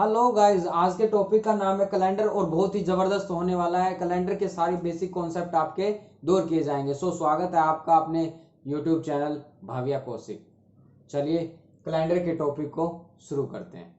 Hello guys, आज के topic का नाम है कैलेंडर और बहुत ही जबरदस्त होने वाला है। कैलेंडर के सारी बेसिक कॉन्सेप्ट आपके दूर किए जाएंगे। सो स्वागत है आपका अपने यूट्यूब चैनल भाविया कौशिक। चलिए कैलेंडर के टॉपिक को शुरू करते हैं।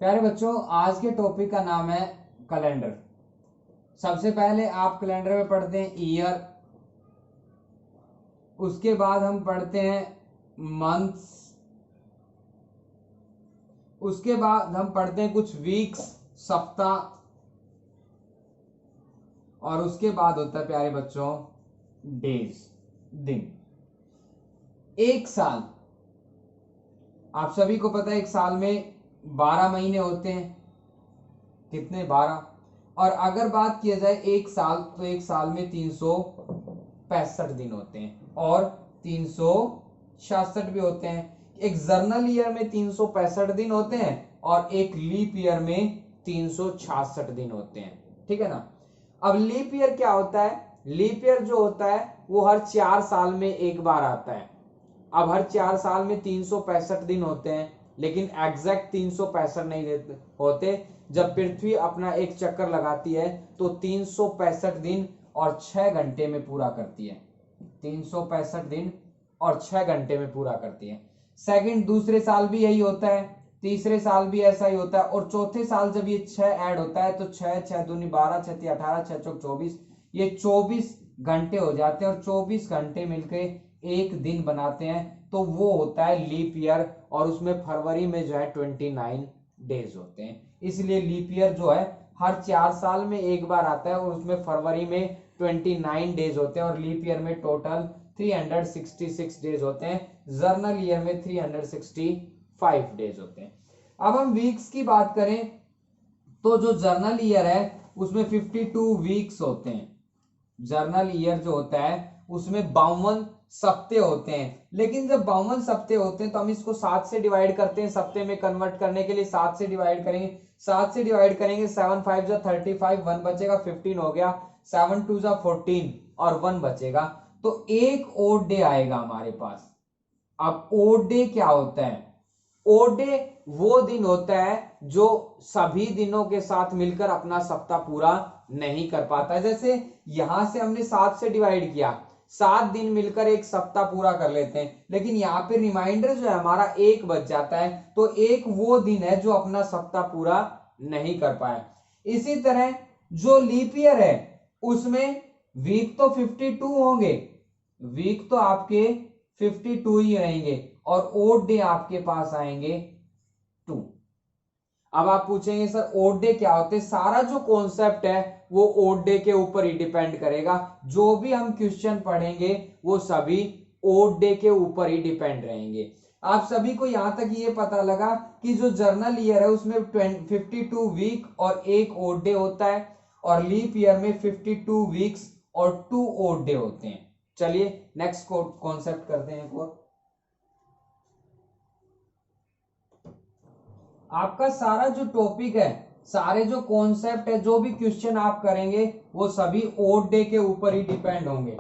प्यारे बच्चों, आज के टॉपिक का नाम है कैलेंडर। सबसे पहले आप कैलेंडर में पढ़ते हैं ईयर, उसके बाद हम पढ़ते हैं मंथ्स, उसके बाद हम पढ़ते हैं कुछ वीक्स, सप्ताह, और उसके बाद होता है प्यारे बच्चों डेज, दिन। एक साल, आप सभी को पता है एक साल में 12 महीने होते हैं। कितने? 12। और अगर बात किया जाए एक साल, तो एक साल में 365 दिन होते हैं और 366 भी होते हैं। एक जर्नल ईयर में 365 दिन होते हैं और एक लीप ईयर में 366 दिन होते हैं। ठीक है ना। अब लीप ईयर क्या होता है? लीप ईयर जो होता है वो हर 4 साल में एक बार आता है। अब हर 4 साल में 365 दिन होते हैं, लेकिन एग्जैक्ट 365 नहीं होते। जब पृथ्वी अपना एक चक्कर लगाती है तो 365 दिन और 6 घंटे में पूरा करती है। 365 दिन और 6 घंटे में पूरा करती है। सेकंड, दूसरे साल भी यही होता है, तीसरे साल भी ऐसा ही होता है, और चौथे साल जब ये 6 ऐड होता है तो 6 6 दूनी 12, 6 3 18, 6 चौक 24, ये 24 घंटे हो जाते हैं और 24 घंटे मिलकर एक दिन बनाते हैं, तो वो होता है लीप ईयर। और उसमें फरवरी में जो है 29 डेज होते हैं। इसलिए लीप ईयर जो है हर 4 साल में एक बार आता है और उसमें फरवरी में 29 डेज होते हैं और लीप ईयर में टोटल 366 डेज होते हैं। जर्नल ईयर में 365 डेज होते हैं। अब हम वीक्स की बात करें तो जो जर्नल ईयर है उसमें 52 वीक्स होते हैं। जर्नल ईयर जो होता है उसमें 52 सप्ते होते हैं। लेकिन जब 52 सप्ते होते हैं तो हम इसको 7 से डिवाइड करते हैं। सप्ते में कन्वर्ट करने के लिए 7 से डिवाइड करेंगे। 7 से डिवाइड करेंगे, 7 5 जा 35, 1 बचेगा, 15 हो गया, 7 2 जा 14 और 1 बचेगा, तो एक ओड डे आएगा हमारे पास। अब ओड डे क्या होता है? ओड डे वो दिन होता है जो सभी दिनों के साथ मिलकर अपना सप्ताह पूरा नहीं कर पाता है। जैसे यहां से हमने 7 से डिवाइड किया, 7 दिन मिलकर एक सप्ताह पूरा कर लेते हैं, लेकिन यहाँ पे रिमाइंडर जो है हमारा एक बच जाता है, तो एक वो दिन है जो अपना सप्ताह पूरा नहीं कर पाया। इसी तरह जो लीप ईयर है उसमें वीक तो 52 होंगे, वीक तो आपके 52 ही रहेंगे और ओड डे आपके पास आएंगे 2। अब आप पूछेंगे सर ओड डे क्या होते हैं? सारा जो कॉन्सेप्ट है वो ओड डे के ऊपर ही डिपेंड करेगा। जो भी हम क्वेश्चन पढ़ेंगे वो सभी ओड डे के ऊपर ही डिपेंड रहेंगे। आप सभी को यहां तक ये पता लगा कि जो जर्नल ईयर है उसमें 52 वीक और एक ओड डे होता है, और लीप ईयर में 52 वीक्स और 2 ओड डे होते हैं। चलिए नेक्स्ट कॉन्सेप्ट करते हैं एक और। आपका सारा जो टॉपिक है, सारे जो कॉन्सेप्ट है, जो भी क्वेश्चन आप करेंगे वो सभी ओड डे के ऊपर ही डिपेंड होंगे।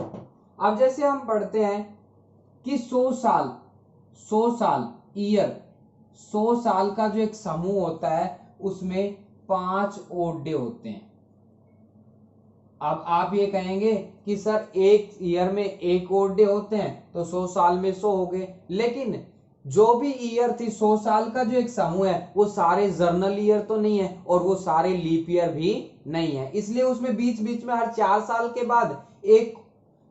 अब जैसे हम पढ़ते हैं कि 100 साल, 100 साल ईयर, 100 साल का जो एक समूह होता है उसमें 5 ओड डे होते हैं। अब आप ये कहेंगे कि सर एक ईयर में एक ओड डे होते हैं तो 100 साल में 100 हो गए, लेकिन जो भी ईयर थी 100 साल का जो एक समूह है वो सारे जर्नल ईयर तो नहीं है और वो सारे लीप ईयर भी नहीं है। इसलिए उसमें बीच बीच में हर 4 साल के बाद एक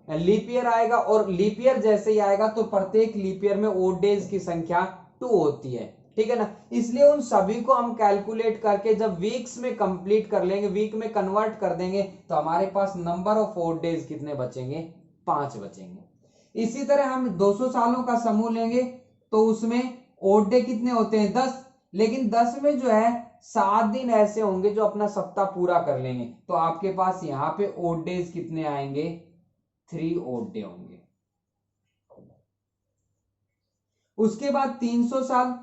लीप ईयर आएगा, और लीप ईयर जैसे ही आएगा तो प्रत्येक लीप ईयर में ओड डेज की संख्या 2 होती है। ठीक है ना। इसलिए उन सभी को हम कैलकुलेट करके जब वीक्स में कंप्लीट कर लेंगे, वीक में कन्वर्ट कर देंगे, तो हमारे पास नंबर ऑफ ओड डेज कितने बचेंगे? 5 बचेंगे। इसी तरह हम 200 सालों का समूह लेंगे तो उसमें ओड डे कितने होते हैं? 10। लेकिन 10 में जो है 7 दिन ऐसे होंगे जो अपना सप्ताह पूरा कर लेंगे, तो आपके पास यहां पे ओड डेज कितने आएंगे? 3 ओड डे होंगे। उसके बाद 300 साल,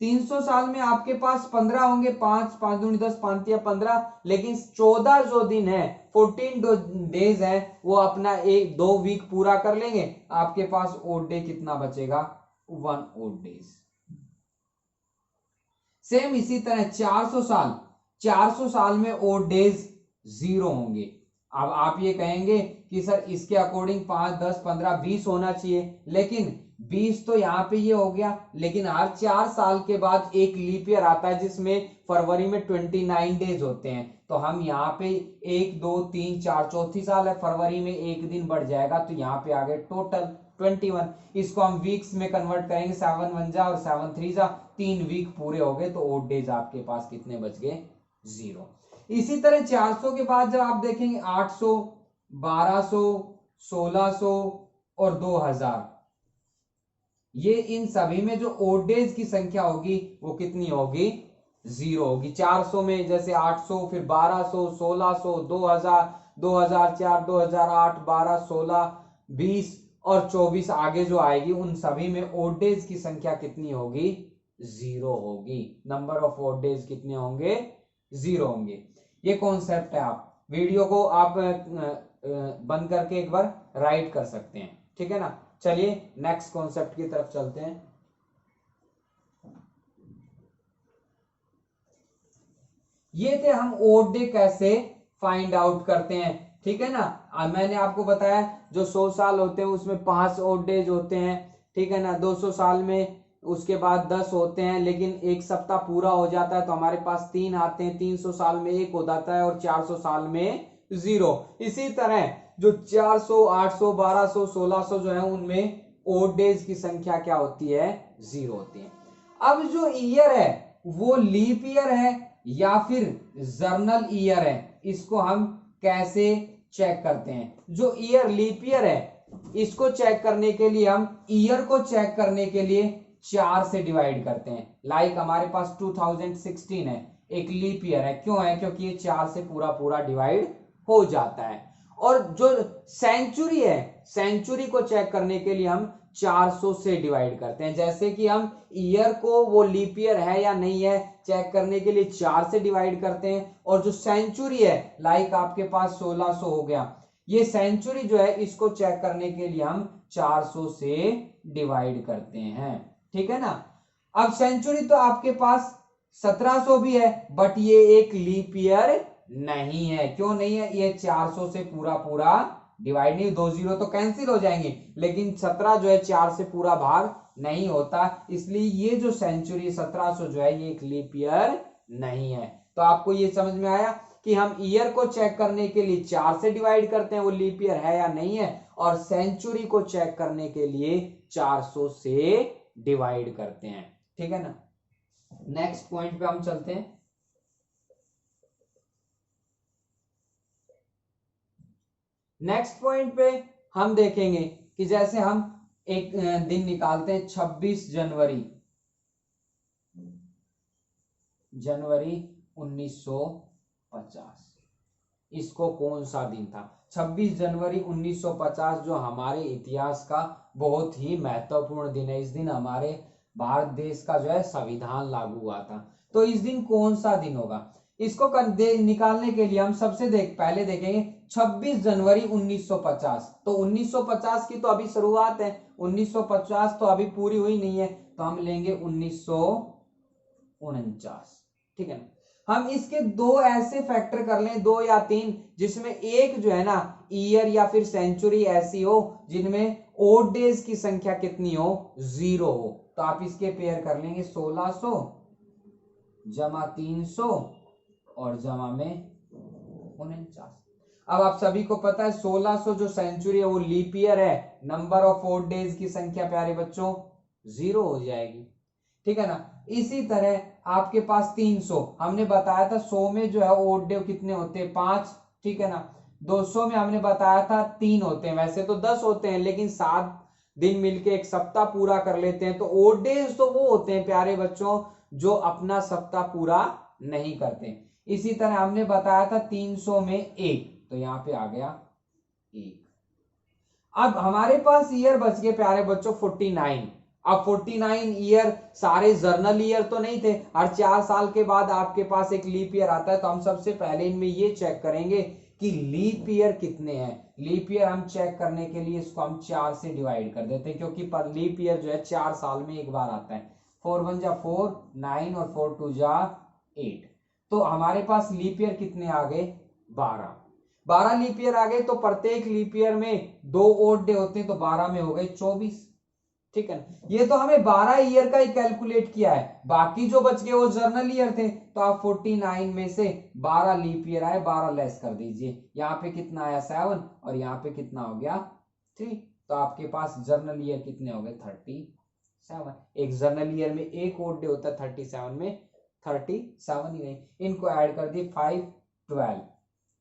300 साल में आपके पास 15 होंगे, 5 5 दूनी 10, 5 या 15, लेकिन 14 जो दिन है 14 डेज है वो अपना एक 2 वीक पूरा कर लेंगे, आपके पास ओड डे कितना बचेगा, 1 ओड डेज। सेम इसी तरह 400 साल में ओड डेज 0 होंगे। अब आप ये कहेंगे कि सर इसके अकॉर्डिंग 5 10 15 20 होना चाहिए, लेकिन 20 तो यहाँ पे ये हो गया, लेकिन हर 4 साल के बाद एक लीप ईयर आता है जिसमें फरवरी में 29 डेज होते हैं, तो हम यहाँ पे 1 2 3 4 चौथी साल है, फरवरी में एक दिन बढ़ जाएगा, तो यहाँ पे आ गए टोटल 21। इसको हम वीक्स में कन्वर्ट करेंगे, 7 1 जा और 7 3 जा, 3 वीक पूरे हो गए, तो ओड डेज आपके पास कितने बच गए, 0। इसी तरह 400 के बाद जब आप देखेंगे 800 1200 1600 और 2000, ये इन सभी में जो ओड डेज की संख्या होगी वो कितनी होगी, 0 होगी। 400 में जैसे 800, फिर 1200 1600 2000 2004 2008 12 16 20 और 24 आगे जो आएगी, उन सभी में ओड डेज की संख्या कितनी होगी, 0 होगी। नंबर ऑफ ओड डेज कितने होंगे, 0 होंगे। ये कॉन्सेप्ट है, आप वीडियो को आप बंद करके एक बार राइट कर सकते हैं, ठीक है ना। चलिए नेक्स्ट कॉन्सेप्ट की तरफ चलते हैं। ये थे हम ओड डे कैसे फाइंड आउट करते हैं, ठीक है ना। मैंने आपको बताया जो 100 साल होते हैं उसमें 5 ओड डेज होते हैं, ठीक है ना। 200 साल में उसके बाद 10 होते हैं, लेकिन एक सप्ताह पूरा हो जाता है तो हमारे पास 3 आते हैं। 300 साल में 1 हो जाता है और 400 साल में 0। इसी तरह जो 400 800 1200 1600 जो है उनमें ओड डेज की संख्या क्या होती है, 0 होती है। अब जो ईयर है वो लीप ईयर है या फिर जर्नल ईयर है, इसको हम कैसे चेक करते हैं। जो ईयर लीप ईयर है इसको चेक करने के लिए हम ईयर को चेक करने के लिए 4 से डिवाइड करते हैं। लाइक हमारे पास 2016 है, एक लीप ईयर है, क्यों है, क्योंकि ये 4 से पूरा पूरा डिवाइड हो जाता है। और जो सेंचुरी है, सेंचुरी को चेक करने के लिए हम 400 से डिवाइड करते हैं। जैसे कि हम ईयर को वो लीप ईयर है या नहीं है चेक करने के लिए 4 से डिवाइड करते हैं, और जो सेंचुरी है लाइक आपके पास 1600 हो गया, ये सेंचुरी जो है इसको चेक करने के लिए हम 400 से डिवाइड करते हैं, ठीक है ना। अब सेंचुरी तो आपके पास 1700 भी है, बट ये एक लीप ईयर नहीं है। क्यों नहीं है, ये 400 से पूरा पूरा डिवाइड नहीं, 2 जीरो तो कैंसिल हो जाएंगे, लेकिन 17 जो है 4 से पूरा भाग नहीं होता, इसलिए ये जो सेंचुरी 1700 जो है ये एक लीप ईयर नहीं है। तो आपको ये समझ में आया कि हम ईयर को चेक करने के लिए 4 से डिवाइड करते हैं वो लीप ईयर है या नहीं है, और सेंचुरी को चेक करने के लिए 400 से डिवाइड करते हैं, ठीक है ना। नेक्स्ट पॉइंट पे हम चलते हैं। नेक्स्ट पॉइंट पे हम देखेंगे कि जैसे हम एक दिन निकालते हैं 26 जनवरी 1950, इसको कौन सा दिन था। 26 जनवरी 1950 जो हमारे इतिहास का बहुत ही महत्वपूर्ण दिन है। इस दिन हमारे भारत देश का जो है संविधान लागू हुआ था। तो इस दिन कौन सा दिन होगा, इसको निकालने के लिए हम सबसे पहले देखेंगे 26 जनवरी 1950। तो 1950 की तो अभी शुरुआत है, 1950 तो अभी पूरी हुई नहीं है, तो हम लेंगे 1949, ठीक है ना। हम इसके 2 ऐसे फैक्टर कर लें, 2 या 3, जिसमें एक जो है ना ईयर या फिर सेंचुरी ऐसी हो जिनमें ओड डेज की संख्या कितनी हो, 0 हो। तो आप इसके पेयर कर लेंगे 1600 जमा 300 और जमा में 49। अब आप सभी को पता है 1600 जो सेंचुरी है वो लीप ईयर है, नंबर ऑफ ओड डेज की संख्या प्यारे बच्चों 0 हो जाएगी, ठीक है ना। इसी तरह आपके पास 300, हमने बताया था 100 में जो है ओड डे कितने होते हैं, 5, ठीक है ना। 200 में हमने बताया था 3 होते हैं, वैसे तो 10 होते हैं, लेकिन 7 दिन मिलके एक सप्ताह पूरा कर लेते हैं। तो ओड डेज तो वो होते हैं प्यारे बच्चों जो अपना सप्ताह पूरा नहीं करते। इसी तरह हमने बताया था 300 में 1, तो यहां पे आ गया 1। अब हमारे पास ईयर बच गए प्यारे बच्चों 49। अब 49 ईयर सारे जर्नल ईयर तो नहीं थे, हर 4 साल के बाद आपके पास एक लीप ईयर आता है, तो हम सबसे पहले इनमें ये चेक करेंगे कि लीप ईयर कितने हैं। लीप ईयर हम चेक करने के लिए इसको हम 4 से डिवाइड कर देते हैं, क्योंकि पर लीप ईयर जो है 4 साल में एक बार आता है। 4 1 जा 4 9 और 4 2 जा 8। तो हमारे पास लीप ईयर कितने आ गए? 12 लीप ईयर आ गए। तो प्रत्येक लीप ईयर में 2 ओड डे होते हैं, तो 12 में हो गए 24। ठीक है ना, ये तो हमें 12 ईयर का ही कैलकुलेट किया है, बाकी जो बच गए वो जर्नल ईयर थे। तो आप 49 में से 12 लीप ईयर आए, 12 लेस कर दीजिए, यहाँ पे कितना आया 7 और यहाँ पे कितना हो गया 3। तो आपके पास जर्नल ईयर कितने हो गए? 37। एक जर्नल ईयर में एक ओड डे होता है, 37 में 37 ही नहीं, इनको ऐड कर दिए 5 12।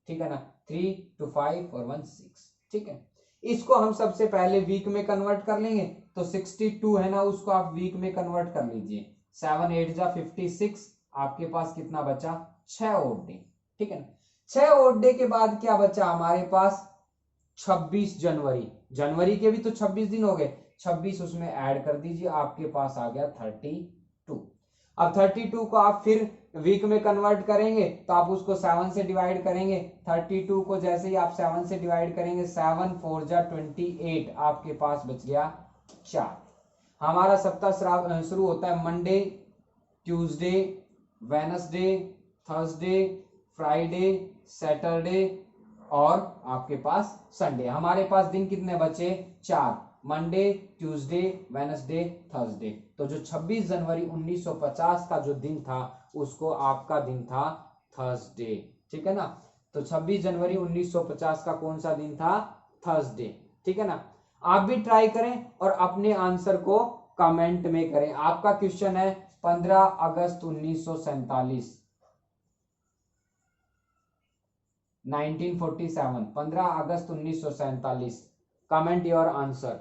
ठीक है ना, 3 2 5 और 1 6। ठीक है, इसको हम सबसे पहले वीक में कन्वर्ट कर लेंगे। तो 62 है ना, उसको आप वीक में कन्वर्ट कर लीजिए। 7 8 जा 56, आपके पास कितना बचा? 6 ओड डे। ठीक है ना, 6 ओड डे के बाद क्या बचा हमारे पास? 26 जनवरी। जनवरी के भी तो 26 दिन हो गए, 26 उसमें ऐड कर दीजिए, आपके पास आ गया 32। अब 32 को आप फिर वीक में कन्वर्ट करेंगे, तो आप उसको 7 से डिवाइड करेंगे। 32 को जैसे ही आप 7 से डिवाइड करेंगे, 7 4 जा 28, आपके पास बच गया 4। हमारा सप्ताह शुरू होता है Monday, Tuesday, Wednesday, Thursday, Friday, Saturday और आपके पास संडे। हमारे पास दिन कितने बचे? 4, मंडे, ट्यूसडे, वेनसडे, थर्सडे। तो जो 26 जनवरी 1950 का जो दिन था, उसको आपका दिन था थर्सडे। ठीक है ना, तो 26 जनवरी 1950 का कौन सा दिन था? थर्सडे। ठीक है ना, आप भी ट्राई करें और अपने आंसर को कमेंट में करें। आपका क्वेश्चन है 15 अगस्त 1947, 1947, 15 अगस्त 1947। Comment your answer.